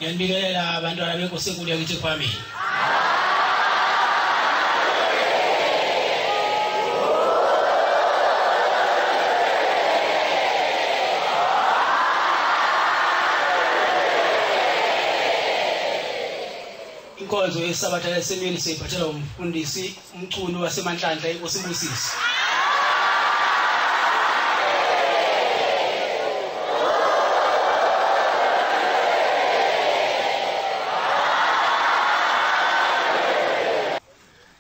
Ngiyanibikelela abantwana benkosi enkulu yakithi phambili. Inkonzo yesabatha yasemini siyiphathela umfundisi umculi waseManhlanhla inkosi Busisi.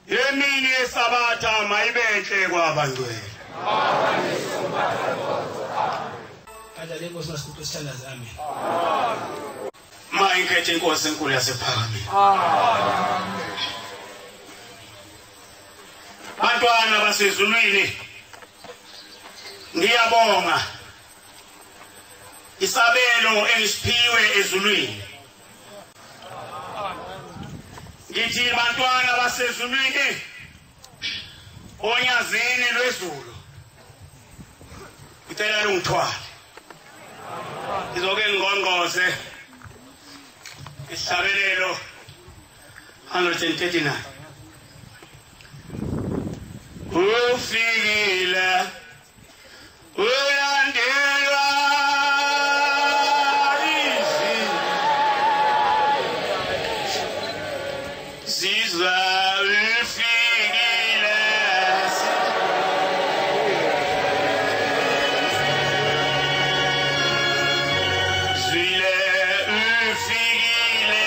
Yemini yesabatha mayibenhle kwabangcwele. Kada lenkosi masikuqe sithandaze amen. Mayikhethe inkosi enkulu yasePhakameni. Bantwana basezulwini ngiyabonga isabelo engisiphiwe ezulwini. Ngithi bantwana basezulwini onyazini lwezulu ngicela ungithwale izoke ngongqoze isabelelo 139 ufikile ulandelwa sizwa ufikile zwile ufikile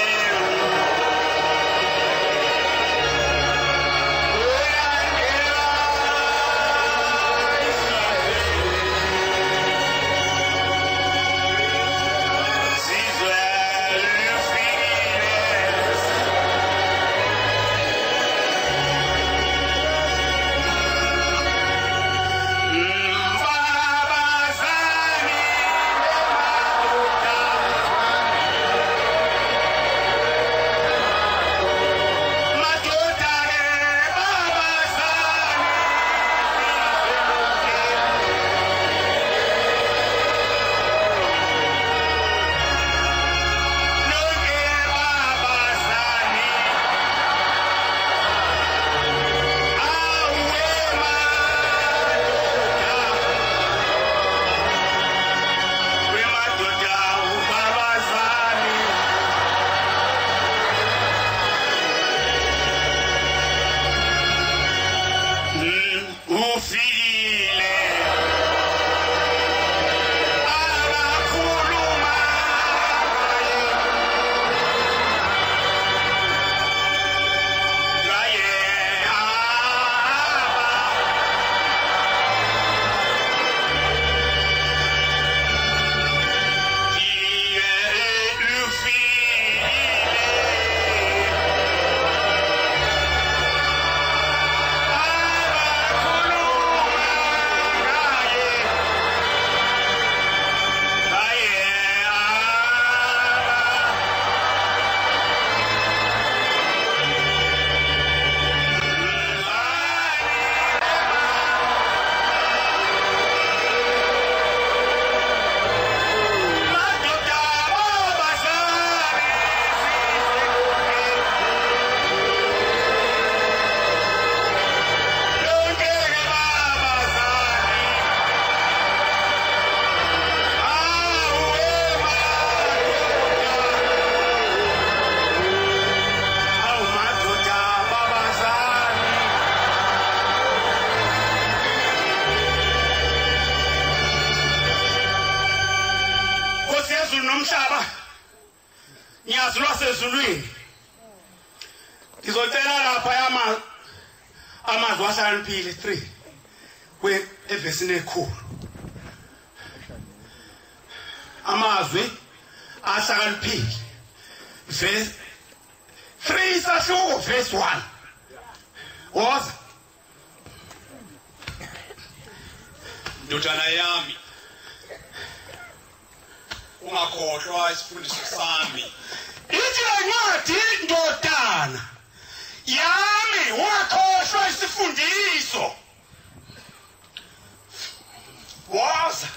nomhlaba nyazi lwasezulwini ngizocela lapha amazwi ahlaniphile 3 evesini ekhulu amazwi ahlaniphile verse 3 sahluko verse 1 woza ndodana yami ungakhohlwa isifundiso sami ithi lencwadi ndodana yami ungakhohlwa isifundiso woza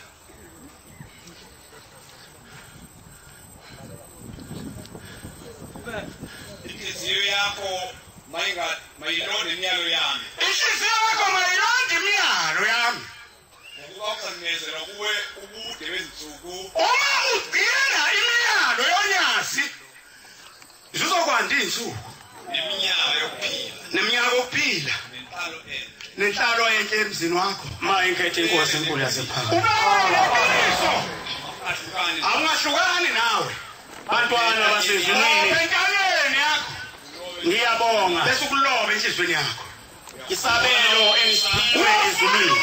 inhliziyo yakho mayilonde imiyalo yami. Inhliziyo yakho mayilonde imiyalo yami. Ukuba kusanezela kuwe ubude bezinsuku. Uma ugcina imiyalo yonyasi izokwanda insuku. Neminyaka yokuphila. Neminyaka yokuphila. Nenhlalo enhle emzini wakho. Ma inkethe inkosi enkulu yasephakathi. Awungahlukani nawe. Bantwana basezulwini. Enkaleni yakho. Ngiyabonga. Bese ukuloba enhlizweni yakho. Isabelo engiphiwe ezulwini.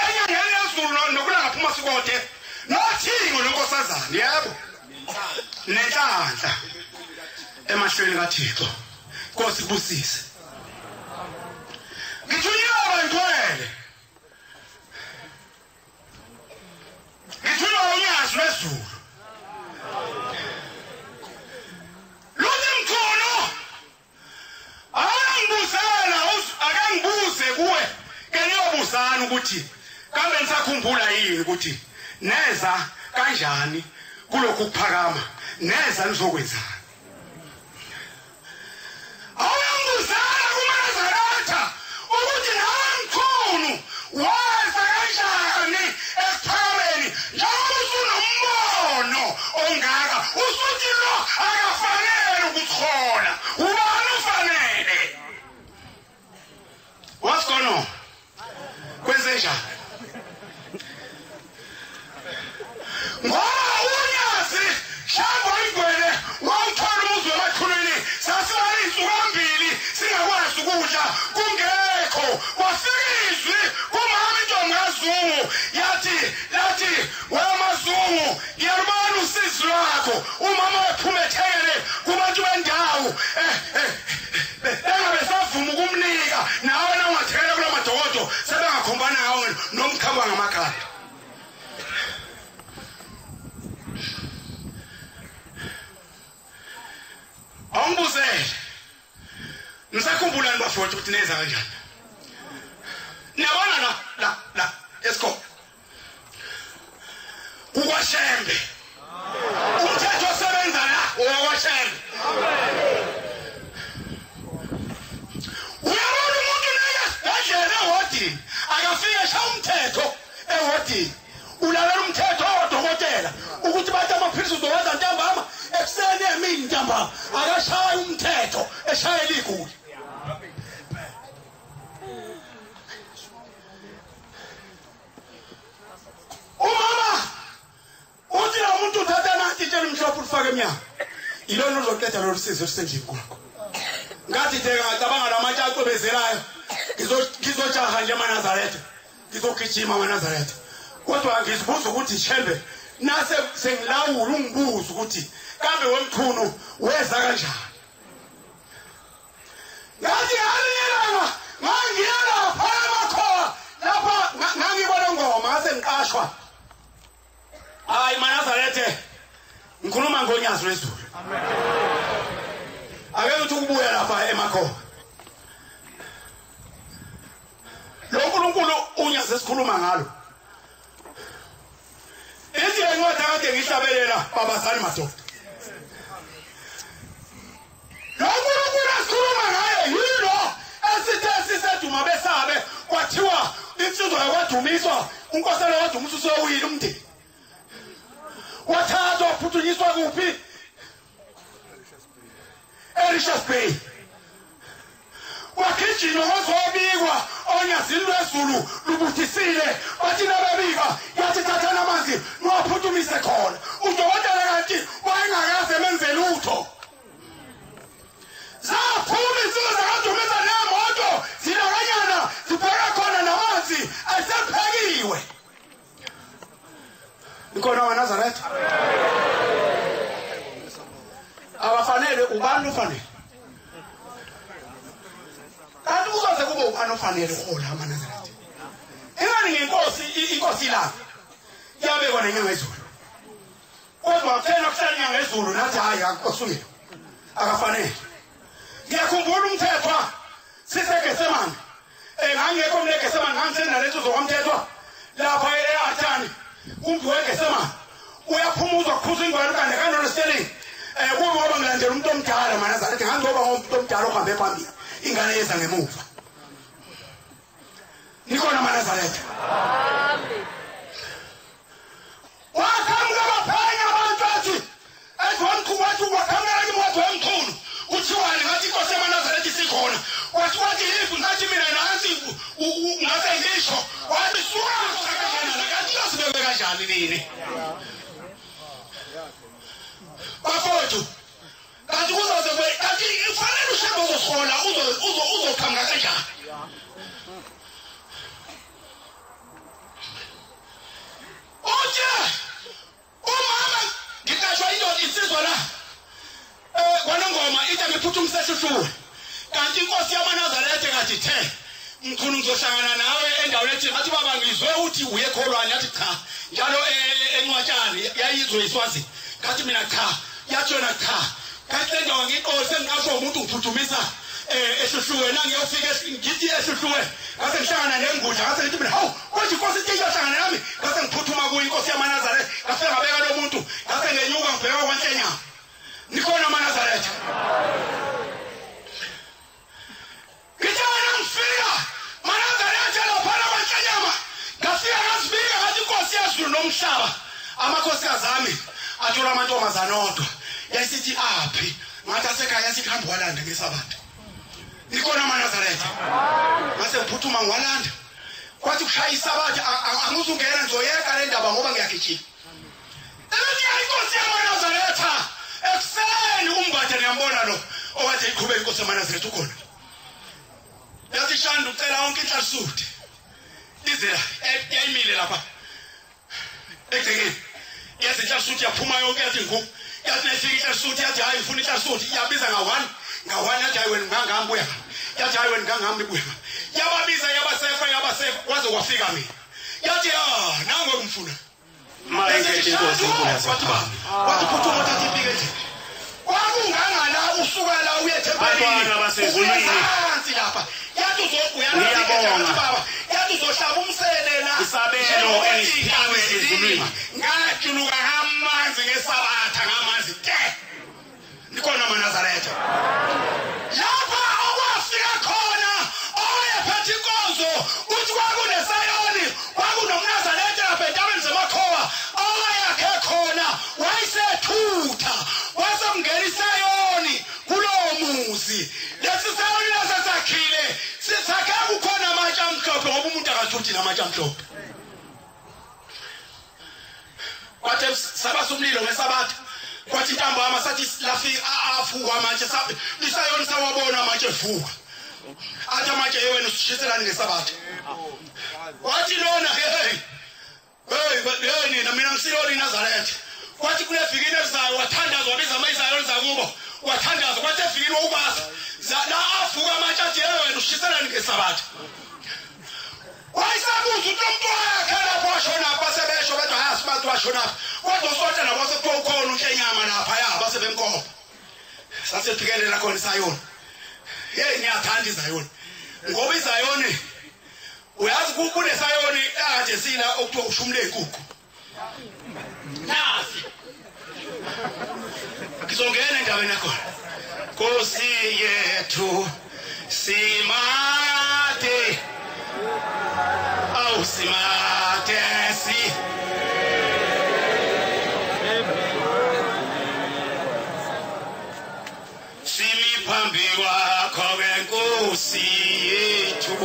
Enyangeni yazulu nokulanga phuma sikode. Nothingo lenkosazana, yebo. Nenhlanhla. Emahlweni kaThixo. Nkosi kubusise. Ngithunyelwa ngcwele. Ngithunyelwa unyasi lwezulu. Luthimthono. Akangibuze kuwe. Keniyobuzana ukuthi kambe nisakhumbula yini ukuthi neza kanjani kulokhu kuphakama. Neza nizokwenzani. Awungibuzana kuMazaretha ukuthi namkhulu waza kanjani ekuphakameni njengoba usunombono ongaka usuthi lo akafanele ukuthola ubani ufanele. What's going on? Kwenze njani? Ngoba unyasi shamba igwele wawuthola umuzwe emathuneni sasiba insuku ambili singakwazi ukudla kungekho kwafikizwi kumama intombi kaZungu yathi wemazungu ngiyalibona usizi lwakho umama wephumethele kubantu bendawo bengabe savuma ukumnika nawe nangathekela kula madokodo sebengakhombana ngawo nomkhamba ngamakhanda. Awungibuzele. Nisakhumbulani bafowethu ukuthi neza kanjani? Niyabona la esikho. Kukwashembe. Umthetho osebenza la owakwashembe. Uyabona umuntu nayesibhedlela ehodini akafike esha umthetho ehodini. Ulalela umthetho odokotela ukuthi bathi amaphilisi uzowenza ntambama ekuseni emini ntambama akashaya umthetho eshayela iguli. Umama uthi la umuntu uthatha nathi itshela umhlophe ufake emnyama ilona uzoqeda lo sizo olusendlini kwakho. Ngathi theka ngacabanga lamatshe acwebezelayo ngizojaha nje eMaNazaretha ngizogijima eMaNazaretha. Kodwa ngizibuza ukuthi Shembe nase sengilawula ungibuza ukuthi kambe wemthunu weza kanjani. Ngathi ngaliyelanga ngangiyela phana makhoa lapha ngangibona ngoma ngase ngiqashwa. Hayi eMaNazaretha ngikhuluma ngonyazi lwezulu. Amen. Ake uthi ukubuya lapha emakhoa. Lo uNkulunkulu unyazi esikhuluma ngalo. Ithi encwadi kade ngihlabelela babazali madoda. Lo uNkulunkulu asikhuluma ngaye yilo esiseduma besabe kwathiwa insizwa yakwadumiswa unkosana wadumiswa usewile umndeni. Wathathwa waphuthunyiswa kuphi? Elisha's Bay. Wakhijima wazobikwa onyazini lwezulu lubuthisile bathi nabebika yathi thathana amanzi niwaphuthumise khona. Udokotela kanti wayengakaze menze lutho. Zaphuma insizwa zakadumisa nemoto zilakanyana zibheka khona namanzi asephekiwe. Ikhona waNazaretha. Abafanele ubani ufanele? Kanti kuzoze kube ubani ofanele uhola amaNazaretha. Ingani inkosi la. Yabekwa nenyanga ezulu. Kodwa kuthena kuhlala inyanga ezulu nathi hayi akosuyile. Akafanele. Ngiyakhumbula umthethwa siseGetsemane. Ngangekho mleGetsemane ngangisena lezo zokwamthethwa. Lapha eAthani kumbi weGetsemane. Uyaphumuza ukuphuza ingwalo kanti kanona stelling. Kuba ngilandela umuntu omdala maNazaretha ngangcoba ngomuntu omdala ohambe phambili ingane yeza ngemuva nikhona maNazaretha amen wakhamula baphanya abantu athi ezwamqhubathi wakhamela imoto yomkhulu uthiwani ngathi inkosi yamaNazaretha isikhona wathi yifu ngathi mina nansi ngase ngisho wathi suka kanjani kanti yosibeke kanjani nini bafowethu kanti kuzoze kanti ifanele ushambe uzohola uzoqhamuka kanjani oje umama ngikashwa indoda insizwa la kwanongoma ithi ngiphuthumisa eshushuwe kanti inkosi yamaNazaretha kathi the mkhulu ngizohlangana nawe endaweni ethi ngathi baba ngizwe uthi uye kholwani yathi cha njalo encwatshani yayizwe iswazi ngathi mina cha yathi yona cha kanti le ndawo ngiqose ngiqashwa umuntu ngiphuthumisa eshushuwe nangiyofika ngithi eshushuwe ngase ngihlangana nengudla ngase ngithi mina hawu konje inkosi ithi iyohlangana nami ngase ngiphuthuma kuyo inkosi yamaNazaretha ngase ngabeka lo muntu ngase ngenyuka ngibheka kwanhlenya nikhona maNazaretha ngithana ngifika maNazaretha lapha kwanhlenyama ngafika ngasibika ngathi inkosi yaZulu nomhlaba amakhosikazi ami athola amantombazane odwa yayisithi aphi ngathi asekhaya sikhamba walanda ngesabatha nikhona maNazaretha ngase ngiphuthuma ngwalanda kwathi kushaya isabatha angizungena ngizoyeka le ndaba ngoba ngiyagijima ethi inkosi yamaNazaretha ekuseni umbatha ngiyambona lo owathi iqhubeka inkosi yamaNazaretha ukhona yathi shanda ucela wonke inhlasudi izela yayimile lapha egcekeni yathi inhlasudi yaphuma yonke yathi ngu yathi nefika inhlasudi yathi hayi ufuna inhlasudi yabiza nga1 yathi hayi wena ngangami buya yathi hayi wena ngangami buya yababiza yabasefa kwaze kwafika mina yathi nangu ngimfuna mayike inkosi wathi phuthuma uthatha ipike nje kwakungangala usuka la uyethempelini phansi lapha yathi uzobuya yathi baba yathi uzohlaba umsele la isabelo esiphiwe ezulwini ngajuluka amanzi ngesabatha ngamanzi nikhona maNazaretha lapha okwafika khona oyephethe inkonzo uthi kwakunesayoni kwakunomNazaretha lapha entabeni zemakhowa owayakhe khona wayisethutha wasongena isayoni kulowo muzi lesi sayoni lasasakhile sisakhe kukhona amatshe amhlophe ngoba umuntu akathuthi namatshe amhlophe kwathi sabasumlilo ngesabatha kwathi intambama sathi lafika afuka amatshe isayoni sawabona amatshe evuka athi amatshe yewena usishiselani ngesabatha wathi lona hey nina mina ngisiyoni Nazaretha kwathi kuyefika into ezayo wathandaza wabiza amayizayoni zakubo wathandaza kwathi efikile ukubasa la avuka amatshe athi wena usishiselani ngesabatha wayisabuza umuntu wakhe lapho washona basebesho bethi haya sibantu washona kodwa usonta nabo sekhona uNhlenyama lapha ya base benkomo sasephikelela khona isayoni hey ngiyathanda izayoni ngoba izayoni uyazi kunesayoni ade sila okuthiwa ushumule inkukhu nasi ngizongena endabeni yakho Nkosi yethu simate simate simi phambi kwakho Nkosi yethu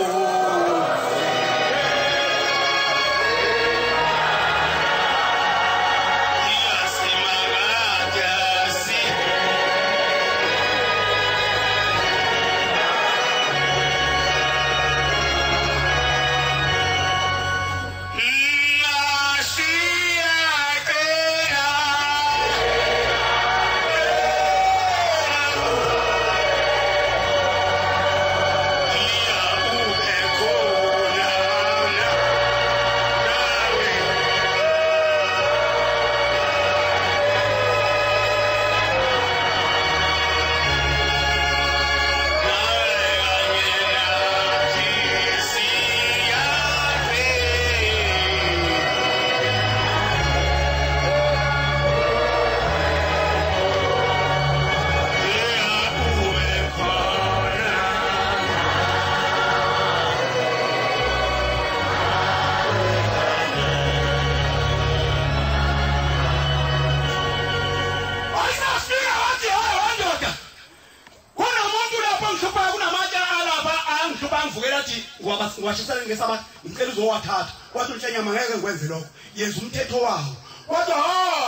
angivukela athi ngiwashisela ngesabatha ngicela uzowathatha wathi uNhlanyama ngeke ngikwenze lokho yenza umthetho wawo wathi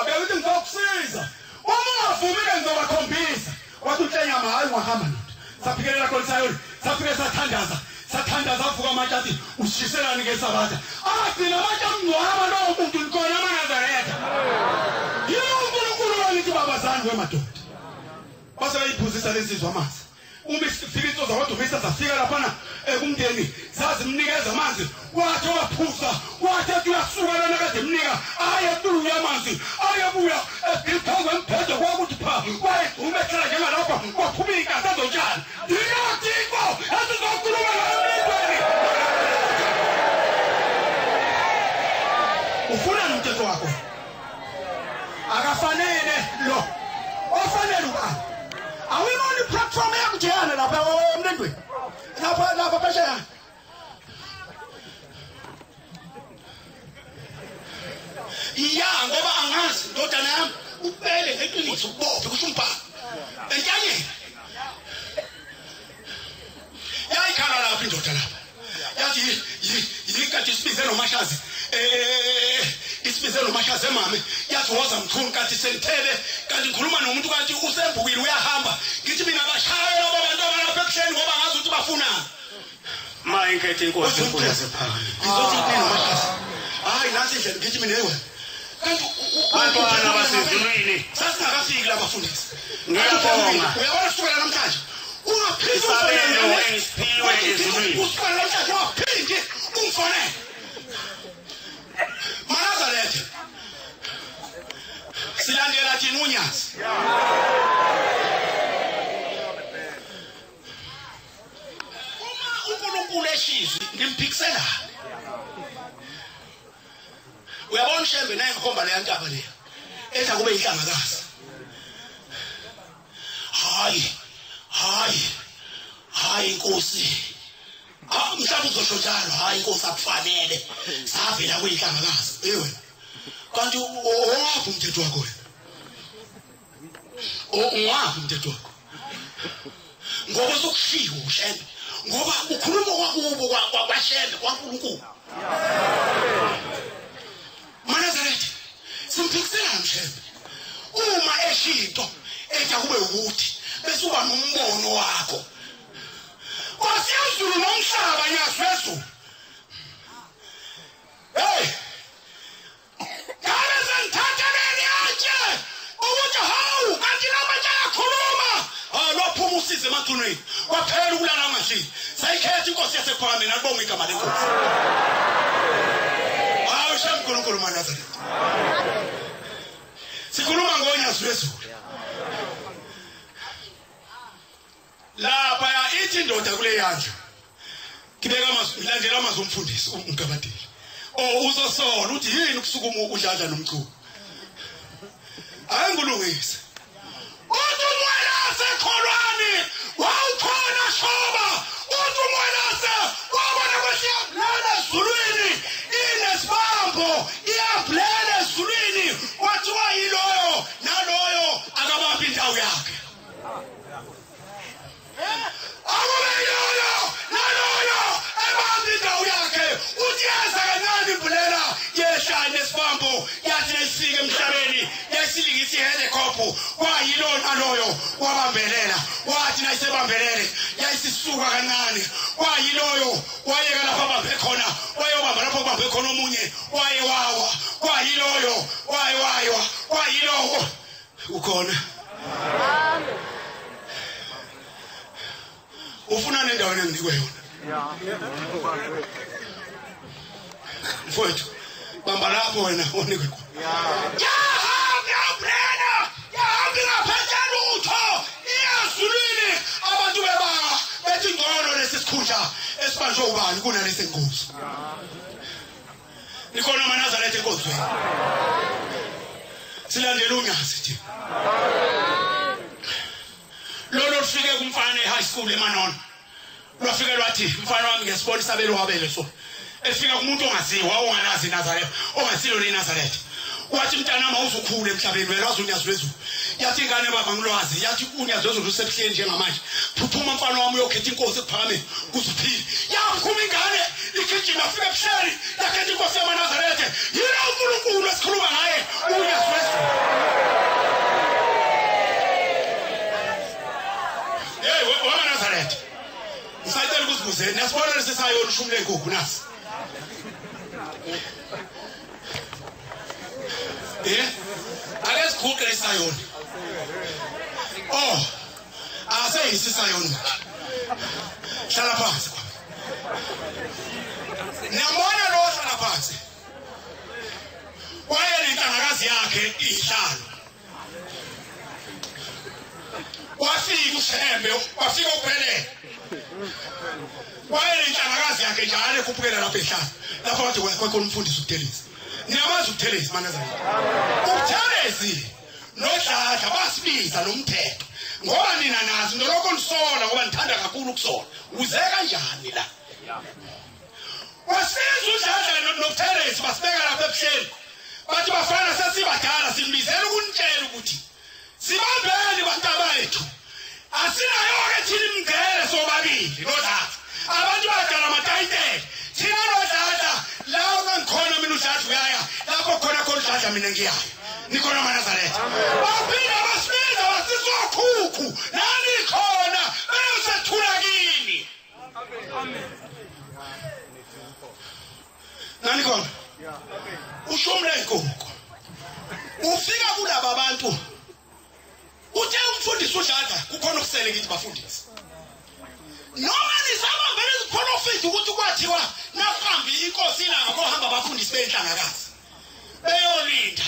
bekuthi ngizokusiza uma ungavumile ngizobakhombisa wathi uNhlanyama hayi ungahamba nini saphikelela khona sayoni safike sathandaza avuka amanje athi ushishelani ngesabatha agcina amanje amngcwaba lowo muntu nikhona amaNazaretha yini uNkulunkulu wanithi babazani wemadoda base bayiphuzisa lesizwe amanzi uma isifika isoza wadumisa zafika laphana kumndeni zazimnikeza amanzi wathi waphuza wathi athi uyasuka lana kade emnika ayetuluya amanzi ayebuya ephansi kwemphetho kwakuthi pha wayedume ehlala njengalapha kwaphuma inkazi ezotshani ndiyatiko esizokhuluma ngayo ufuna umthetho wakho akafanele lo ofanele ubani awuyiboni platform yakujeyana lapha emlendweni lapha phesheya iya ngoba angazi ndodana yami upele ngeqiniso ubophe kusho umbhalo entanyeni yayikhala lapha indoda lapha yathi yikade isibize nomashazi isibize nomashazi emame yathi woza mkhulu kathi senthele kanti ngikhuluma nomuntu kanti usembukile uyahamba ngithi mina bashayela abantu abalapha ekuhleni ngoba ngazi ukuthi bafunani maye inkethe inkosi enkulu yasephakame ngizothi yini nomashazi hayi nasi indlela ngithi mina ewe kanti abantwana basezulwini sasingakafiki la bafundisi ngiyabonga uyabona sukela namhlanje ungaphisa isabelo esiphiwe ezulwini usukela namhlanje waphindi umfonele Nazaretha silandela thina unyazi uma uNkulunkulu eshizwe ngimphikisela uyabona Shembe naye ngikhomba le ntaba le edla kube inhlangakazi hayi inkosi mhlawumbe uzosho njalo hayi inkosi akufanele savela kuyinhlangakazi ewe kanti owaphi umthetho wakho wena owaphi umthetho wakho ngoba sokushiwo uShembe ngoba ukhuluma kwakubo kwaShembe kwaNkulunkulu Nazaretha simphikisela uShembe uma eshinto etha kube ukuthi bese uba nombono wakho Kwasiyazulu nomhlaba nyaswezulu hey Yale senthatheleni yonke ukuthi hawu kanti namanje ayakhuluma lophuma usize emathuneni kwaphela ukulala amashini sayikhetha inkosi yasephakame nalibonga igama lenkosi UNkulunkulu Nazaretha sikhuluma ngonyaswezulu lapha ithi indoda kule yandla kibeka ilandela amazwi omfundisi uMgabadeli uzosola uthi yini ukusukuma udlala nomculo ayengulungise uthi umwelase ekholwani wawukhona shoba uthi umwelase wabona kwesiyabulala ezulwini inesibambo iyabulala ezulwini wathiwa yiloyo naloyo akabambi indawo yakhe yathi esifike emhlabeni yasilingisa ihelicopter kwayilona loyo wabambelela wathi nayisebambelele yayisisuka kancane kwayiloyo wayeka lapha bambe khona wayobamba lapho bambe khona omunye wayewawa kwayiloyo wayewaywa kwayilowo ukhona ufuna nendawo enginikwe yona mfowethu bamba lapho wena onikwe khona yahambi ngaphezulu utho iyazulwini abantu bebanga bethi ngcono lesisikhundla esibanjwe ubani kunalesi enkosi nikhona amaNazaretha enkozweni silandela unyazi thina lolo lufike kumfana e-high school eManono lwafike lwathi mfana wami ngesibona isabelo wabele so efika kumuntu ongaziwa ongalazi iNazaretha ongasilo leNazaretha wathi mntana ama uzukhule emhlabeni wena wazonyazwezulu yathi ingane baba ngilwazi yathi unyazwezulu usebuhleni njengamanje phuphuma mfana wami uyokhetha inkosi ekuphakameni kuzuphile yaphuma ingane igijima afika ebuhleni yakhetha inkosi yamaNazaretha yena uNkulunkulu esikhuluma ngaye unyazwezulu wamaNazaretha ngisayitela ukuzibuze nasibona lesisayona ushumule inkukhu nasi ake sikhuphe isayona aseyisisayona manje hlala phansi niyambona lo hlala phansi wayenentangakazi yakhe ihlalo wafika uShembe wafika uPhelele wayenentangakazi yakhe njalo ekhuphukela lapha ehlala lapho wathi kwekho umfundisi uThelezi niyamazi uThelezi maNazaretha uThelezi noDladla basibiza nomthetho ngoba nina nazi noloko nisola ngoba nithanda kakhulu ukusola uze kanjani la wasiza uDladla noThelezi basibeka lapha ebuhleni bathi bafana sesibadala simbizela ukunitshela ukuthi sibambeni bantabayethu asinayo-ke thina imingcele sobabili noDladla abantu badala amatayitela thina noDladla lawo ngikhona mina uDladla uyaya lapho khona uDladla mina ngiyayo nikhona maNazaretha baphinde basibiza basizokhukhu nani khona beyosethula kini nani khona ushumule inkukhu ufika kulaba abantu uthe umfundisi uDladla kukhona okusele kithi bafundisi noma nisabambele iziprofeti ukuthi kwathiwa nahambi inkosi ilanga kohamba abafundisi benhlangakazi beyolinda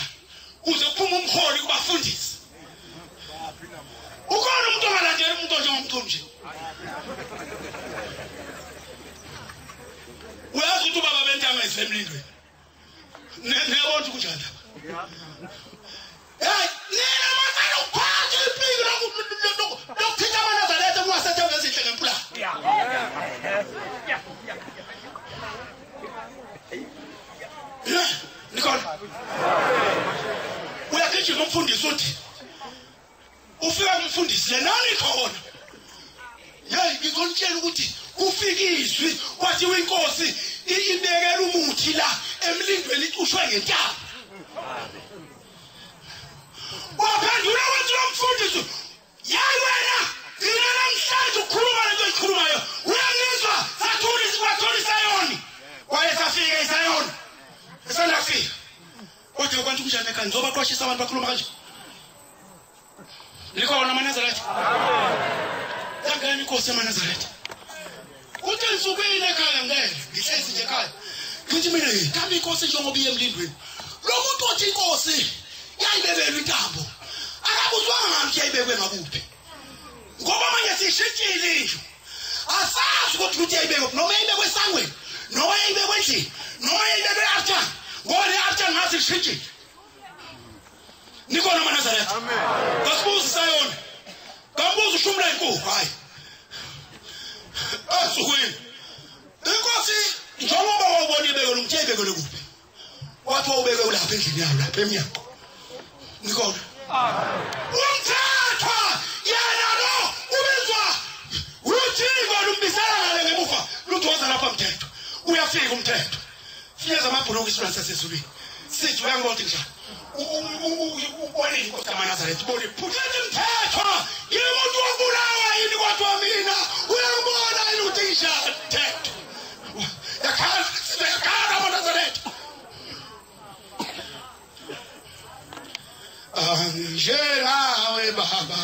uze kuphuma umholi kubafundisi ukhona umuntu ongalandeli umuntu njengomuntu nje uyazi ukuthi ubaba bentanga esemlindweni niyabona ukuthi njani hey nina masana uphathe impilo lokuthinta amaNazaretha kungasethe ngezinhle ngempula nikhona uyagijima umfundisi uthi ufika kumfundisi yena nikhona hey ngizontshela ukuthi kufikiswe kwathi inkosi ibekela umuthi la emlindweni icushwe ngentaba waphendula wathi lo mfundisi yayi wena ngina namhlanje ukhuluma lento ekhulumayo uyangizwa sathula isayoni wayesafika isayoni esandafika kodwa kwanti kunjani ekhaya ngizoba qwashisa abantu bakhuluma kanje likhona amaNazaretha yangani inkosi yamaNazaretha uthi nsukile ekhaya ngeke ngihlezi nje ekhaya ngithi mina kambe inkosi njengoba iye emlindweni lo muntu othi inkosi yayibebelwe intambo akabuzwanga ngamthi yayibekwe ngakuphi ngoba manje sishitshile indlu asazi ukuthi yayibekwe noma yayibekwe esangweni noma yayibekwe endlini noma yayibekwe earthan ngoba le-arthan ngathi lishitshile nikhona amaNazaretha kasibuze isayona kambuze ushumula inkukhu hayi asukwini inkosi njengoba wawubona ibekwe umthi yayibekwe kuphi wathi wawubekwe lapha endlini yayo lapha emnyango nikhona umthetho yena lo ubizwa uthiko lumbisela ngale ngemuva luthoza lapha umthetho uyafika umthetho fiyeza amabhuluku isibani sasezulwini sithi uyangibona njani ubone inkosi yamaNazaretha ubone phuthethe umthetho yini umuntu wabulawa yini kodwa mina uyangibona yini ukuthi ngishaya umthetho yakhala amaNazaretha Anjelawe baba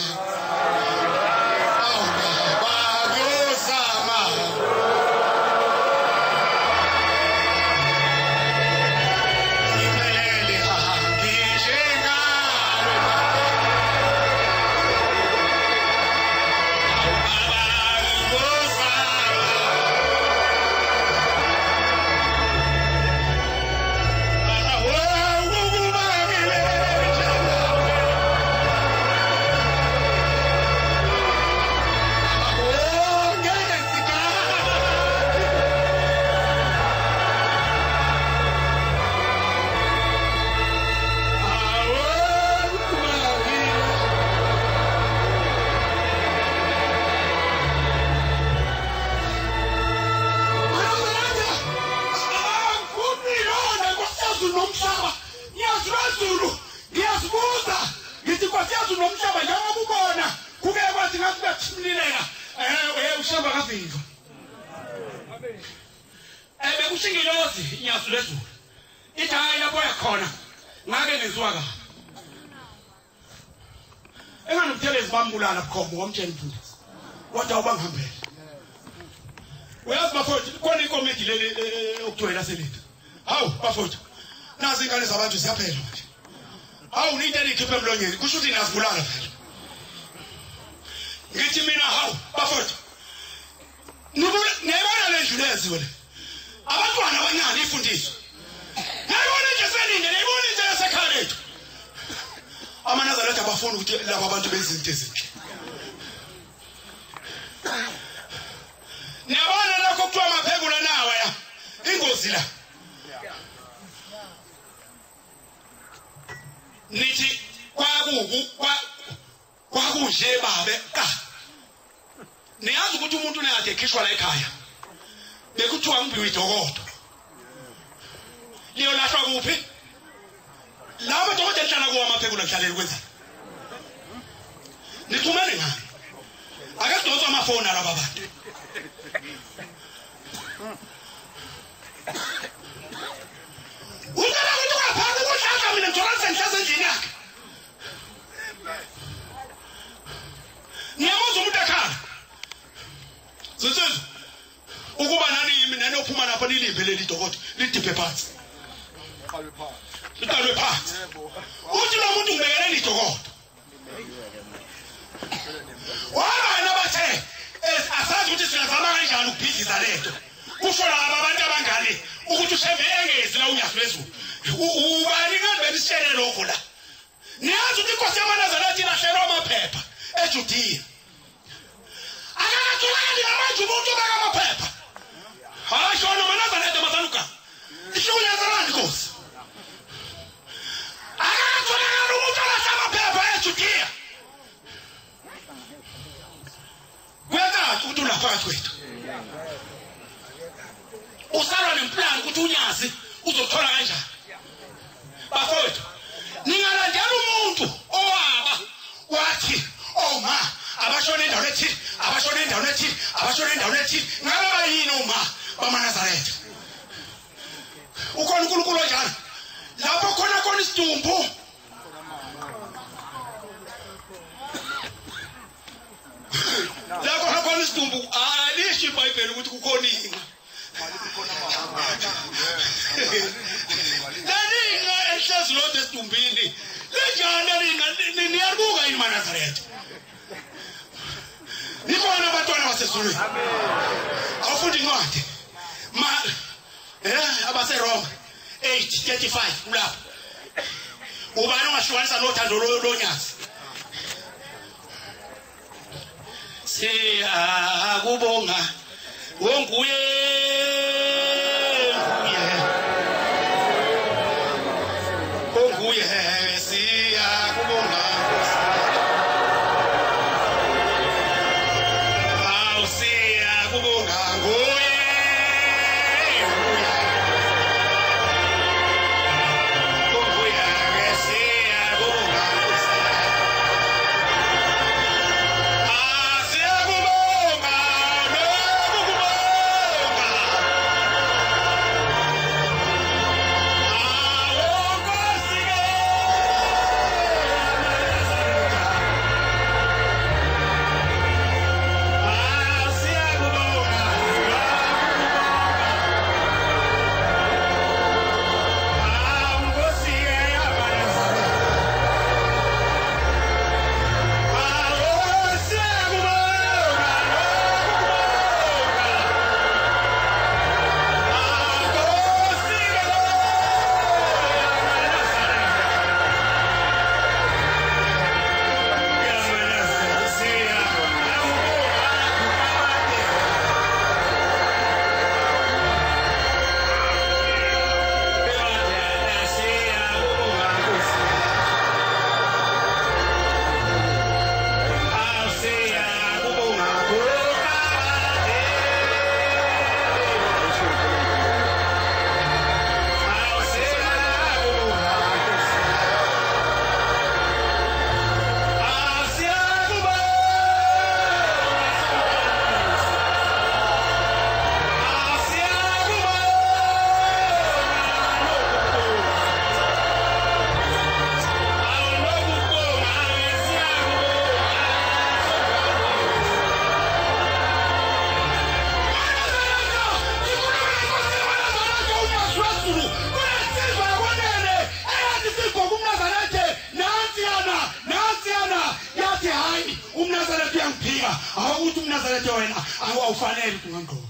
simlileka ushamba kaviva bekushingilozi inyazo lezulu ithi hayi lapho yakhona ngake ngenziwa kabi enganobuthelezi bambulala bukhombo wamtshela imfundisi kodwa ubangihambele uyazi bafowethu khona ikomiti leli okugcwele selitha hawu bafowethu nazi ingane zabantu ziyaphela manje hawu ninte likhiphe emlonyeni kusho ukuthi nazibulala vele ngithi mina hawu bafowethu niyibona le ndlu leziwe le abantwana abancane ifundiswa nayibona nje selinde nayibona nje yasekhaya lethu amanazaretha abafuna ukuthi laba abantu benze izinto ezinhle niyabona lokho kuthiwa amaphekula nawe ya ingozi la nithi kwakunje babe niyazi ukuthi umuntu nekade ekhishwa la ekhaya bekuthiwa ngibiwe idokodo liyo lahlwa kuphi laba dokotela hlala kuwa amaphekula kuhlaleli kwenzani nikhumane ngani ake sidonsa amafoni alaba bantu ucela ukuthi ungaphansi ukuhlahla mina ngithola sengihlasa endlini yakhe niyamazi umuntu ekhala zinsizwa ukuba nani ophuma lapha nilimbe leli dokodo lidiphe phansi liqalwe phansi uthi lo muntu ngibekele lidokodo wabana bathe asazi ukuthi singazama kanjani ukubhidliza lento kusho laba abantu abangale ukuthi ushevengezi la unyazo lezulu ubani ngabeni sishele lokho la niyazi ukuthi inkosi yamaNazaretha ilahlelwa amaphepha eJudiya akatholakali ngamanje umuntu obeka amaphepha hashona amaNazaretha mazaluka ishukunyazana inkosi akatholakali umuntu olahla amaphepha eJudiya kuyakathi ukuthi unaphakathi kwethu usalwa nemplan ukuthi unyazi uzothola kanjani bafowethu ningalandela umuntu owaba wathi oma abashona endaweni ethile abashona endaweni ethile abashona endaweni ethile ngabe bayini uma bamaNazaretha ukhona uNkulunkulu onjalo lapho khona isidumbu lapho khona isidumbu alisho iBhayibheli ukuthi kukhona inga lalinga ehlezi lodwa esidumbini linjani niyabuka yini maNazaretha nikhona abantwana basezulwini awufunda incwadi abaseRoma 8:35 kulapho ubani ongahlukanisa nothando lonyazi siyakubonga wonguye siyakubonga siyakubonga nguye siyakubonga awukuthi umNazaretha wena awufanele ukuthi ungangqoka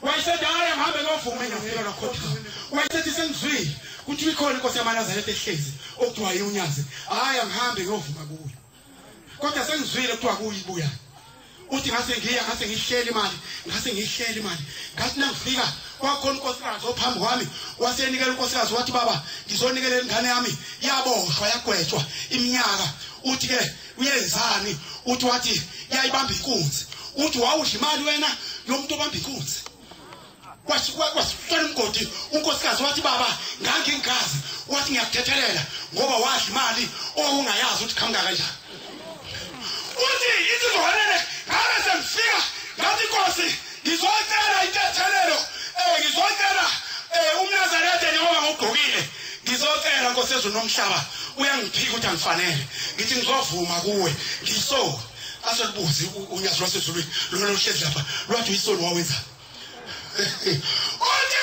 wayesethi hayi ngihambe ngiyovuma engafika lakhotha wayesethi sengizwile kuthi ikhona inkosi yamaNazaretha ehlezi okuthiwa yiunyaze hayi ngihambe ngiyovuma kuyo kodwa sengizwile kuthiwa kuyibuya uthi ngase ngihleli imali ngathi nangifika kwakhona unkosikazi ophambi kwami wasenikela unkosikazi wathi baba ngizonikela ingane yami yaboshwa yagwetshwa iminyaka uthi ke uyenzani uthi wathi yayibamba inkunzi uthi wawudla imali wena yomuntu obamba inkunzi wasifuna umgodi unkosikazi wathi baba ngangingazi wathi ngiyakuthethelela ngoba wadla imali ongayazi ukuthi khanga kanjani uthi izizwanele ngabe semfika ngathi inkosi ngizocela intethelelo ngizocela umNazaretha njengoba ngogqokile ngizocela Nkosi yezulu nomhlaba uyangiphika ukuthi angifanele ngithi ngizovuma kuwe ngiso aselibuzi unyazi lwasezulwini lona luhlezi lapha lwathi uyisoni wawenza uthi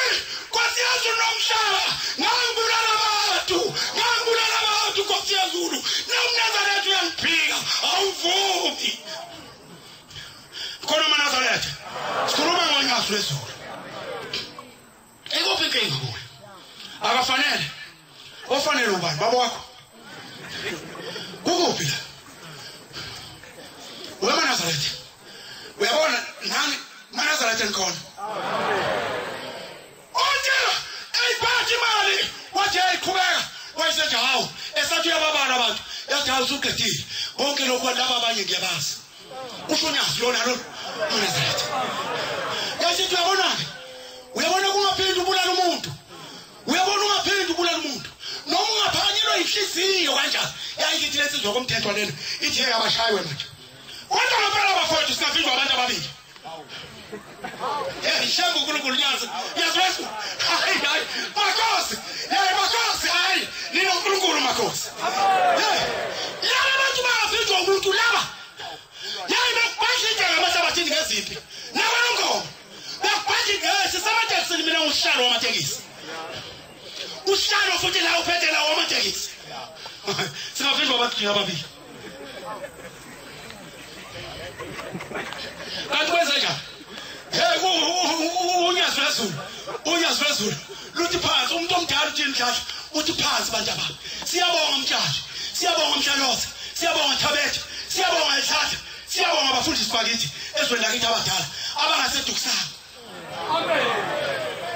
Nkosi yezulu nomhlaba ngangibulala abantu Nkosi yezulu nomNazaretha uyangiphika awuvumi khona uMnazaretha sikhuluma ngonyasi lwezulu ekuphi inkinga kuwe akafanele ofanele ubani baba wakho kukuphi la uMnazaretha uyabona nani uMnazaretha ngikhona uthi ayiphathi imali wathi ayiqhubeka wayesethi hawu esathi uyababala abantu yathi hawu usuqedile bonke lokho laba abanye ngiyabazi kusho unyazi lona lo uMnazaretha yathi uyabona kungaphindi ubulala umuntu noma ungaphanyelwa inhliziyo kanjani yayithi lesizwe komthetho lelo ithi yabashayiwe manje kodwa ngempela abafowethu singaphindwa abantu ababili ishangu uNkulunkulu nyazi yazwesu hayi makhosi hayi ninoNkulunkulu makhosi yala abantu bangaphindwa umuntu laba yayi bakubashija ngamahlabathini ngeziphi nabanongomo bakubhaji ngese samatekisi mina uhlalo wamatekisi uhlalo futhi la uphethe la wamatekisi singaphindwa abantu ababili kanti kwenza njani unyazi lwezulu luthi phansi umuntu omdala uthi mdlala uthi phansi bantu ababa siyabonga umtshali siyabonga umhlaloza siyabonga Thabethe siyabonga ehlahla siyabonga abafundisi bakithi ezweni lakithi abadala abangasedukisana amen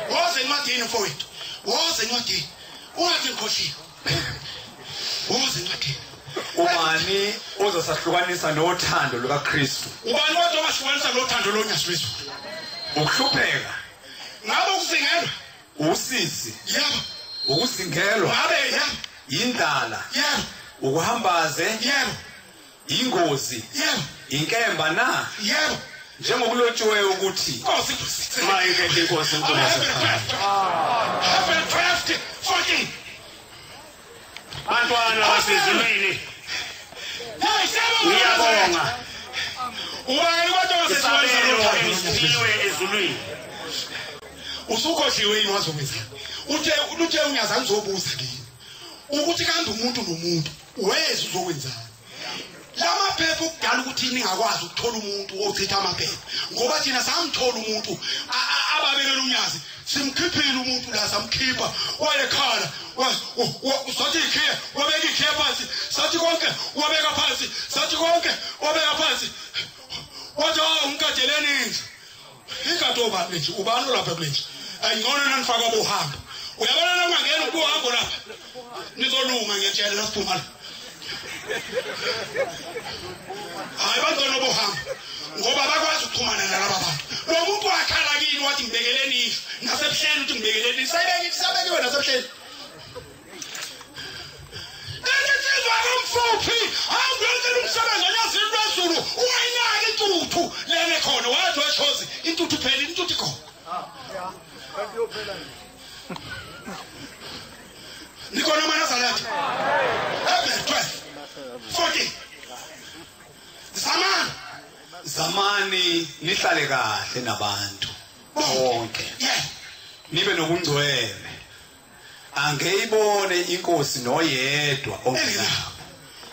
woze encwadini mfowethu woze encwadini ungathi ngikhohliwe woze encwadini ubani ozosahlukanisa nothando lukaKristu ubani ozosahlukanisa nothando lonyazi lwezulu ukuhlupheka ngabe ukuzingelwa usizi yebo ukuzingelwa ngabe yebo indlala yebo ukuhambaze yebo ingozi yebo inkemba na yebo njengokulotshiwe ukuthi Nkosi mayike inkosi Heaven 14 bantwana basezulwini ngiyabonga ubani kodwa wasezulwini ezulwini usukhohliwe yini wazokwenza uthe unyaza ngizobuza kini ukuthi kanti umuntu nomuntu wezi uzokwenzani lamaphepha ukudala ukuthi ningakwazi ukuthola umuntu ochitha amaphepha ngoba thina samthola umuntu ababekela unyazi simkhiphile umuntu la samkhipha wayekhala sathi ikhiya wabeka ikhiya phansi sathi konke wabeka phansi sathi konke wabeka phansi wathi umkadeleni ingato bani nje ubani lapha kulenje ayingona nanifaka bohamba uyabona nangangena ukuhambo lapha nizolunga ngiyatshela lasiphuma la hayi bantwana bohamba ngoba bakwazi ukuxhumana nalabo bantu lo muntu wakhala kini wathi ngibekeleni ifu nasebuhleni uthi ngibekeleni sabekiwe nasebuhleni insizwa komfuphi awungenzela umsebenzi onyazi lwezulu ungayinaki intuthu lele khona wathi washozi intuthu phela intuthu ikhona nikona uMnazaretha Hebrew 12 40 zamani nihlale kahle nabantu bonke nibe nobungcwele angeyibone inkosi noyedwa ongenabo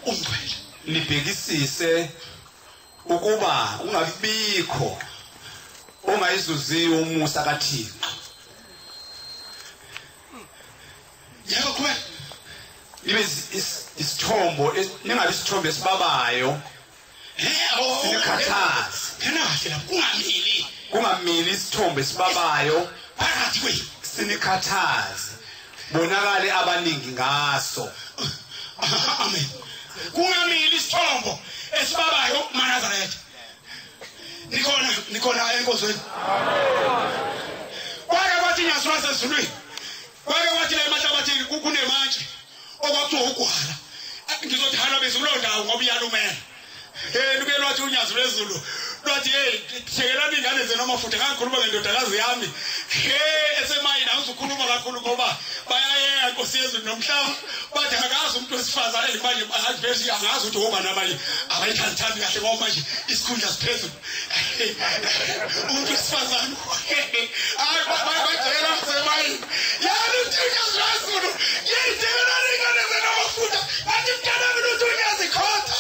ungcwele libhekisise ukuba ungabikho ongayizuziyo umusa kaThixo. Yebo kuwe. Ibe isithombo ningabe isithombe esibabayo. Sinikhathazi. Kenahle lapha kungamili isithombe esibabayo phakathi kwenu. Sinikhathazi. Bonakale abaningi ngaso. Amen. Kungamili isithombo esibabayo maNazaretha. Nikhona enkozweni. Kwake kwathi nyaswa sezulwini. Kwake kwathi la emahlabathini kunemantshi okwakuthiwa ugwala. Ngizothi hana bezulo ndawo ngoba iyalumela. Luke lwathi unyazo lwezulu. Lwathi thekelani ingane zenu amafutha kangikhuluma ngendodakazi yami. Esemayini awuzukhuluma kakhulu ngoba bayayeka Nkosi yezulu nomhlaba. Bathi akazi umuntu wesifazane manje bayazi angazi ukuthi ngoba nabanye abayithathani kahle ngoba manje isikhundla siphezulu. Umuntu wesifazane. Bayacela semayini. Yalo unyazo lwezulu. Yithekela ingane zenu amafutha. Bathi mntana wami uthi unyazo ikhotha.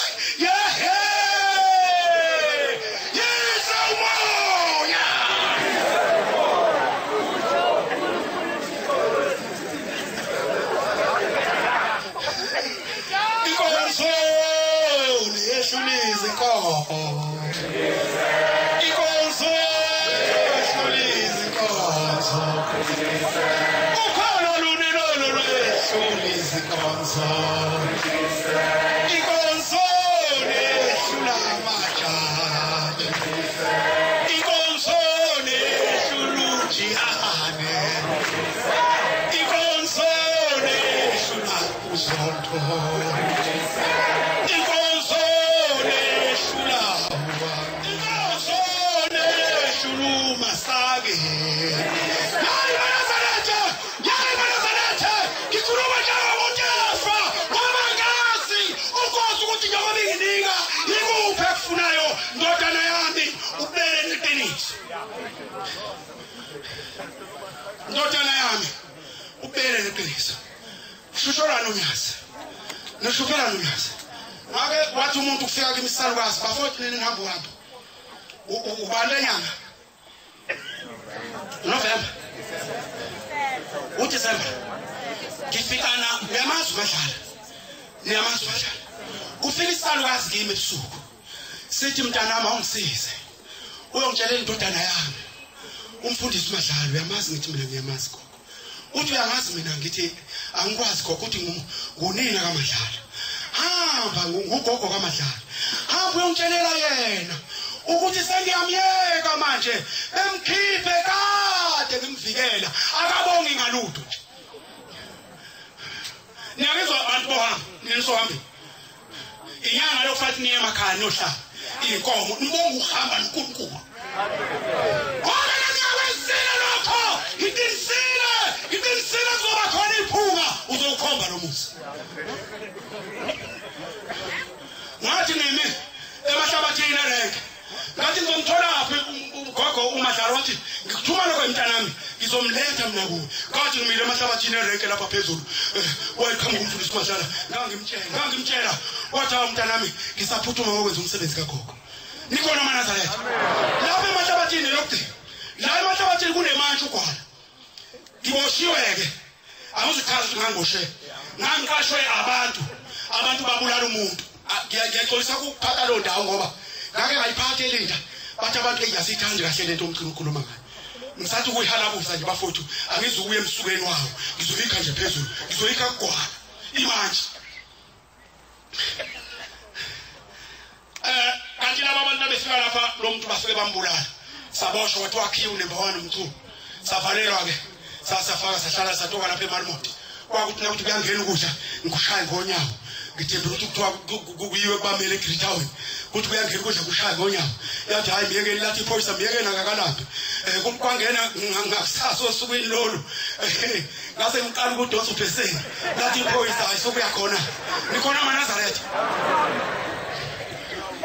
Ndodana yami ubele neqiniso. Shushola nomyazi. Nishukela nomyazi. Ngake wathi umuntu kufika kwimisalukazi bafowethu ningihamba uhamba. Ubanda nyanga. November. uDecember. Ngifikana uyamazi umadlala. Niyamazi umadlala. Kufika isalukazi kimi ebusuku. Sithi mntanami awungisize. Uyongitshelela indodana yami. Umfundisi umadlala uyamazi ngithi mina ngiyamazi gogo. Uthi uyangazi mina ngithi angikwazi gogo uthi ngunina kaMadlala. Hamba ngugogo kaMadlala. Hamba uyongitshelela yena ukuthi sengiyamyeka manje bemkhiphe kade ngimvikela akabongi ngalutho nje. Niyakuzwa abantu bohamba ninisohambe. Inyanga lokufathi niye emakhaya nohlala. Inkomo nibonga uhamba noNkulunkulu. Ngiqinisile zoba khona iphunga uzokhomba lo muzi. Ngathi nimi emahlabathini erenke. Ngathi ngizomtholaphi ugogo uMadlala wathi ngikuthuma lokho emntanami ngizomletha mina kuwe. Ngathi ngimile emahlabathini erenke lapha phezulu. Welcome kumfundisi uMadlala. Ngangimtshela wathi umntanami ngisaphuthuma ngokwenza umsebenzi kagogo. Nikona maNazaretha. Lapha emahlabathini lokugcina. La emahlabathini kunemantshi ugwala. Ngiboshiweke awuzichaza ukuthi ngangoshe ngangiqashwe abantu babulala umuntu ngiyaxolisa ukuphatha lo ndawo ngoba ngake ngayiphatha elinda bathi abantu engiyasithandi kahle lento umcimbi ukhuluma ngayo ngisathi ukuyihalabuza nje bafowethu angizukuya emsukweni wawo ngizoyikha nje phezulu ngizoyikha kugwala imanje kanti laba abantu abesifika lapha lo muntu basuke bambulala saboshwa wathi wakhiwa number 1 umculo savalelwa ke sasafaka sahlala satoka lapha eMarmoti kwakuthi nakuthi kuyangena ukudla ngikushaya ngonyawo ngithemba ukuthi kuthiwa kuyiwe kubamele eGreetown kuthi kuyangena ukudla kushaya ngonyawo yathi hayi miyekeni lathi iphoyisa miyekeni akakalaphi kwangena ngakusaso osukwini lolu ngase ngiqala ukudosa ubheseni lathi iphoyisa ayisukuya khona nikhona maNazaretha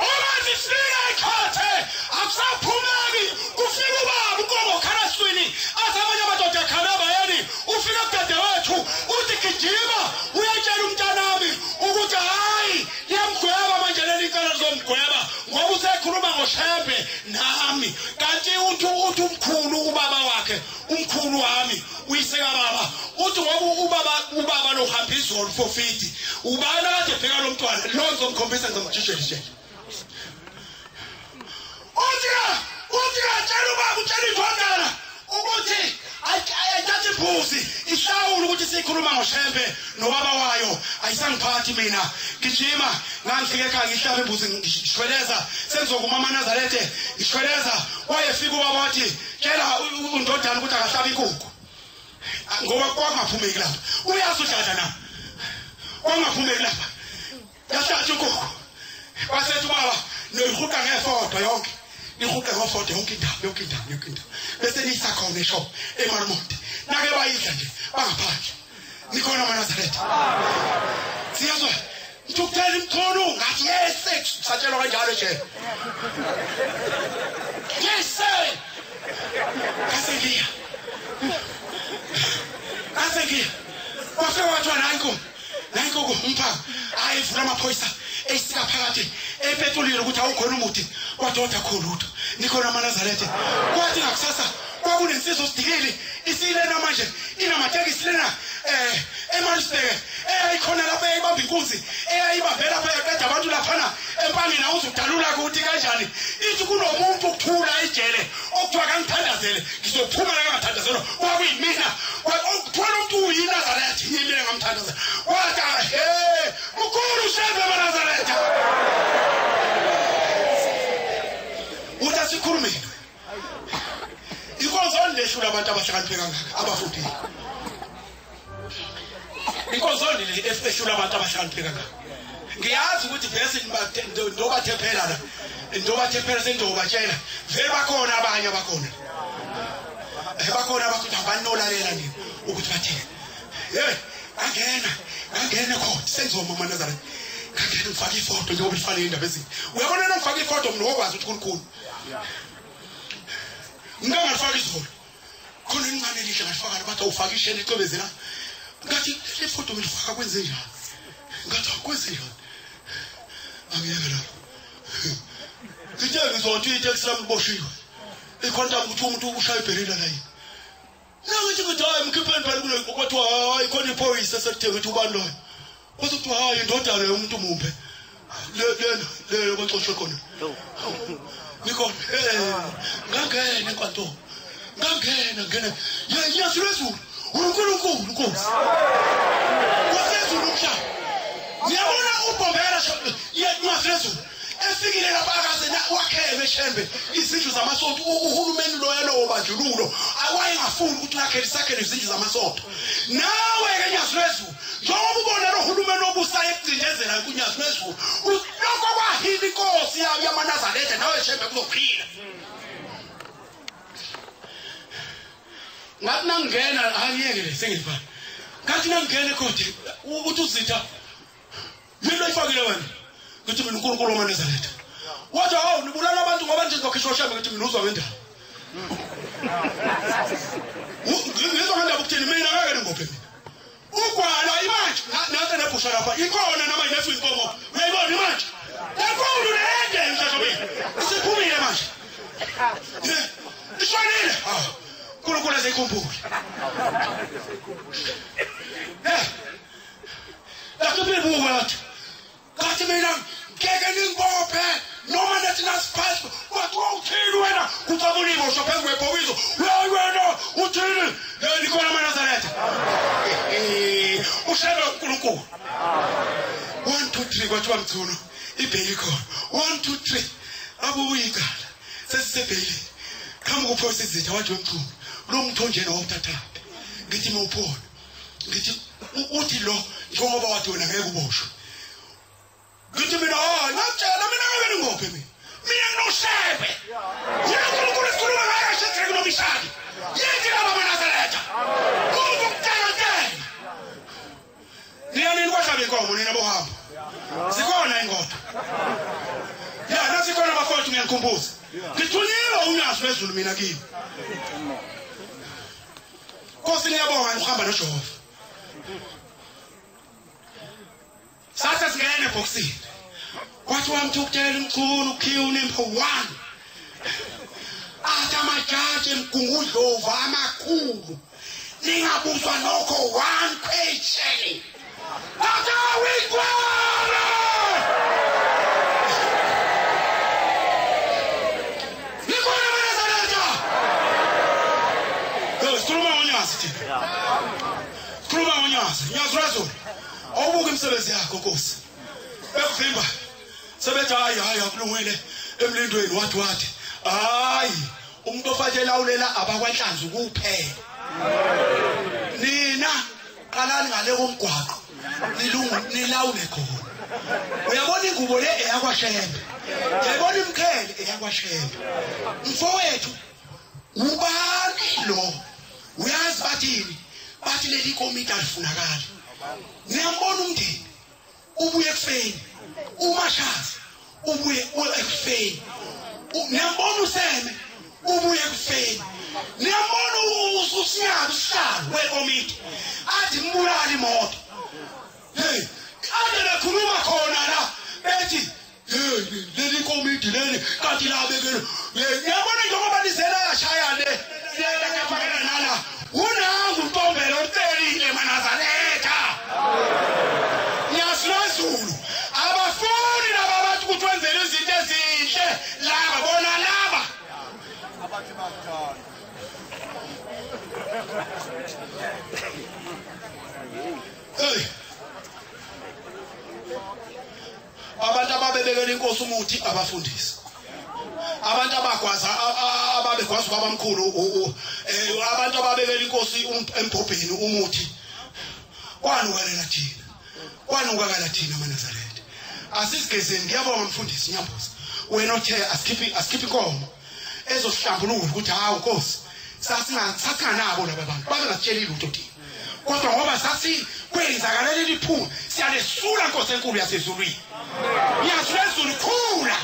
omathi sifika ekhothe akusaphumeki kufika ubaba uNkomo Kharaswini azamanye amadoda khalaba yeni ufika kudadewethu uthi gijima uyatshela umntanami ukuthi hayi yamgweba manje leli icala lizomgweba ngoba usekhuluma Shembe nami kanti uthi umkhulu ubaba wakhe umkhulu wami uyiseka baba uthi ngoba ubaba lo hamba izolo for 50 ubani kade bheka lo mntwana lo ngizomkhombisa ngizomjishela uthi tshela ubaba utshela indodana ukuthi ayithathe iphuzi ihlawule ukuthi sikhuluma ngoShembe nobaba wayo ayisangiphathi mina gijima ngangifike ekhaya ngihlaba imbuzi ngishweleza sengizokuma amaNazarethe ngishweleza wayefika ubaba wathi tshela undodana ukuthi akahlaba inkukhu ngoba kwangaphumeki lapha uyazi udlala na kwangaphumeki lapha yahlathi inkukhu wasethi ubaba noyihuqa ngefoto yonke ihuqa ngefoto yonke indawo bese nisakhona eshop eMarmont nake bayidla nje bangaphandle nikhona amaNazarethe siyazwa ngikuthela imkhono ngathi yes satshelwa kanjalo nje yes kasengiya wafika wathi nayinko umphaka ayivula amaphoyisa esika phakathi epetulile ukuthi awukhona umuthi kwadoda khulutho nikhona amaNazarethe kwathi ngakusasa kwakunensizwa sidikile isilena manje inamatekisi lena eMaritzburg eyayikhona lapha eyayibamba inkunzi eyayibambela lapha yaqeda abantu laphana empangeni awuzudalula ukuthi kanjani ithi kunomuntu ukuthula ejele okuthiwa kangithandazele ngizophuma la ngathandazelwa kwakuyimina ukuthola umuntu uyiNazarethe yimina ngamthandazela wathi mkhulu Shembe amaNazarethe utasikhuluma inkonzo ndeshula abantu abahlakaniphile kangaka abafundile inkonzo le efeshula abantu abahlakaniphile kangaka ngiyazi ukuthi vese ndobathephela la ndobathephela sendobatshela vele bakhona abanye bakhona abanolalela nini ukuthi bathini angena khona senzoma amaNazarethe ngangena ngifaka ifoto njengoba ifanele indaba ezinye uyabona ngifaka ifoto mina okwazi ukuthi kukhulu ngangafaka izolo khona incane lihle ngafaka bathi awufaka ishene icobezela ngathi le foto ngifaka kwenze njani ngathi akwenze njani angiyeke la ngithe ngizothi itaxi lami liboshiwe ikhonta ukuthi umuntu ushaya ibherila la yini nangithi ukuthi hayi mkhipheni phela kule kwathi hayi khona iphoyisa sekuthe ukuthi ubani loyo kwathi hayi indodana yomuntu mumpe le kwaxoshwe khona Nikon ngangena enkantolo ngangena yasizulu uNkulunkulu Nkosi wasezulu umhlaba ngiyabona uBombela yasizulu efikile lapha akazena wakhele eShembe izindlu zamasonto uhulumeni loyalo obandlululo awayengafuni ukuthi nakhele sakhele izindlu zamasonto nawe ke Nyasizulu njengoba ubona lo hulumeni obusa ekucindezela kuNyasizulu lokho kwahila inkosi yamaNazarethe nawe eShembe kuzophila ngathi nangena angiyeke sengifana ngathi nangena ekhodi uthi uzitha yini oyifakile wena ngithi mina uNkulunkulu wamaNazarethe wathi hawu nibulala abantu ngoba nje ngizokhishwa Shembe ngithi mina uzwa ngendaba ngizwa ngendaba ukuthini mina ngeke ngibophe mina ugwala imanje nathi nebhusha lapha ikhona nama inefu inkomo uyayibona imanje enkulu lende mshashobeni isiphumile manje ishonile uNkulunkulu ezikhumbule lakubili buwathi kathi mina ngeke ningibophe noma nathi nasiphasi wathi uthini wena kuthabulile ushophe kwebhokizo wena uthini nikhona amaNazarethe ushebe uNkulunkulu 1 2 3 kwathi wamthuno ibheli khona 1 2 3 abuyikala sesisebheli khamba kuphosa izitha wathi wemthungu lo mthonjena wawuthathapi ngithi mawuphona ngithi uthi lo njengoba wathi wena ngeke uboshwe ngithi mina ngakutshela mina ngeke ngingophe mina nginoShembe yena uNkulunkulu esikhuluma ngaye shethi kunomishaki yithi laba amaNazarethe ukutela niyani kwahlabe inkomo nina bohamba sikhona ingodo nasikhona abafowethu ngiyanikhumbuza ngithunyiwe uNyasizulu mina kimi Nkosi ngiyabonga ngihamba noJehova sasa singene eboxini Kwathi wamthukutela umchunu ukhiyuni impho1 athi amajaji emgungudlova amakhulu ningabuzwa nokho 1 question akawigwala nikona Nazareta sikhuluma ngonyasi thina sikhuluma ngonyasi nyazurazo awubuke imisebenzi yakho Nkosi bekuvimba sebethi hayi akulungile emlindweni wathi hayi umuntu ofathe lawulela abakwanhlanzi kuphela nina qalani ngale komgwaqo nilawule khona uyabona ingubo le eyakwashembe uyabona imkhele eyakwashembe mfowethu ubani lo uyazi bathi leli komiti alifunakala niyambona umndeni ubuye ekufeni uMashaza ubuye ekufeni niyambona uSeme ubuye ekufeni niyambona uSinyaba isihlalo wekomiti athi mbulala imoto hey ade bekhuluma khona la bethi leli komiti leli kanti la bekelo niyabona njengoba lizela yashaya le ngafakela nala unangu Ntombela utelile Nazareta Zulu abafuni laba bathi ukuthi wenzele izinto ezinhle laba bona laba abathi bathanda abantu ababebekela inkosi umuthi abafundisi abantu abagwaza ababegwaza babamkhulu abantu ababekela inkosi embhobheni umuthi kwanukelela thina kwanukakala thina maNazareta asisigezeni ngiyabonga mfundisi Nyamboza wena othe asikhiphi inkomo ezosihlambulula ukuthi hawu Nkosi sasinganabo laba bantu babengasitsheli lutho thina kodwa ngoba kwenzakala leli phuma siyalesula Nkosi enkulu yasezulwini Nyasezulu khula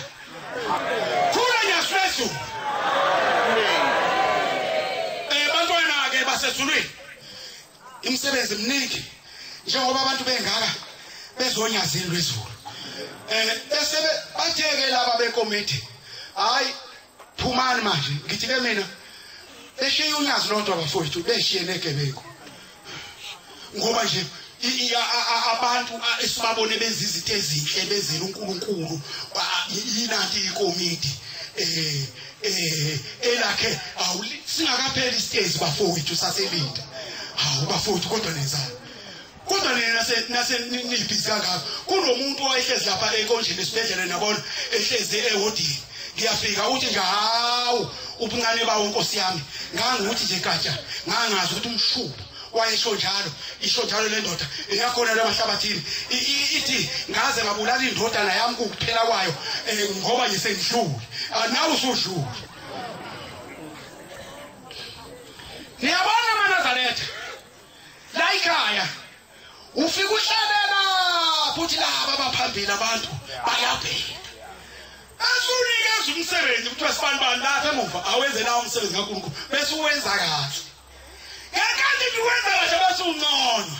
Nyasezulu bantwana ke basezulwini imisebenzi eminingi njengoba abantu bengaka bezonyazini lwezulu bese batheke laba bekomiti hayi phumani manje ngithi ke mina beshiye unyazi lodwa bafowethu beshiye negebeko ngoba nje abantu esibabone benza izinto ezinhle bezela uNkulunkulu yinanti ikomiti elakhe singakapheli isitezi bafowethu saselinda hawu bafowethu kodwa nenzani kodwa nase nilibhizi kangaka kunomuntu owayehlezi lapha enkonjeni esibhedlela nabona ehlezi ehodini ngiyafika uthi nje hawu ubuncane bawo Nkosi yami ngangukuthi nje gatsha ngangazi ukuthi umshubo wayesho njalo isho njalo le ndoda eyakhona lemahlabathini ithi ngaze ngabulala indodana yami kuphela kwayo ngoba nje sengidlule nawe usudlule niyabona maNazareta la ikhaya ufika uhlabela futhi laba abaphambili abantu bayabheka asunikeza umsebenzi ukuthi wasibani lapha emuva awenze nawo umsebenzi kaNkulunkulu bese uwenza kahle ngenkathi uwenza kahle bese ungcono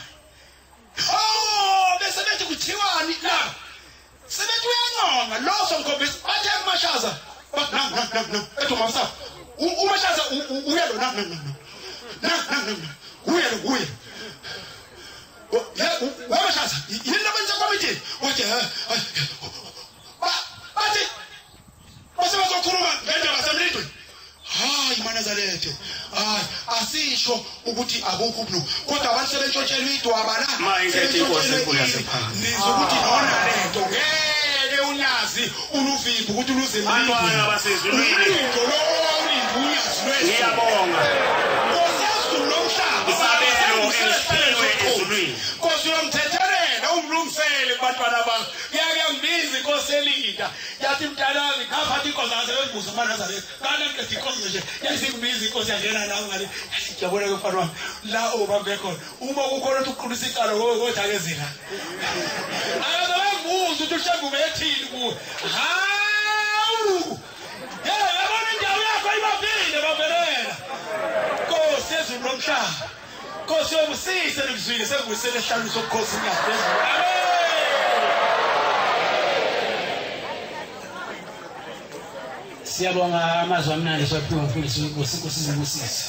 bese bethi kuthiwani la sebethi uyanconga lo somkhombisa bathe kuMashaza no ethi mawusa uMashaza uya lo uya Wamashaza yini labenza komiti wathi bathi basebazokhuluma ngendaba semlindweni hayi maNazareta hayi asisho ukuthi akukho ubunu kodwa abantu sebentshontshelwe idwaba la nizokuthi nona lento ngeke unyazi uluvimba ukuthi uluze abantwana abasezulwini ngiyabonga Nkosi yomthethelela umlungisele kubantwana bakho ngiyakubiza inkosi elinda yathi mntanami ngaphathi inkosi yasebenzibuza maNazareta kanti ngithi inkosi nje yasikubiza inkosi yangena nawe ngale yasijabula ke mfana wami la obambe khona uma kukhona ukuthi uqulisa icala ngodakezela akazabuza ukuthi ushengu bethini kuwe hawu yabona indawo yakho ayibavile bavelela Nkosi yezulu lomhlaba Nkosi yomsise nikuzwile sekubuyisela esihlanu sobukhosi ngiyaphezulu amen Siyabonga amazwi amnandi siwaphiwe umfundisi uSizibusisi.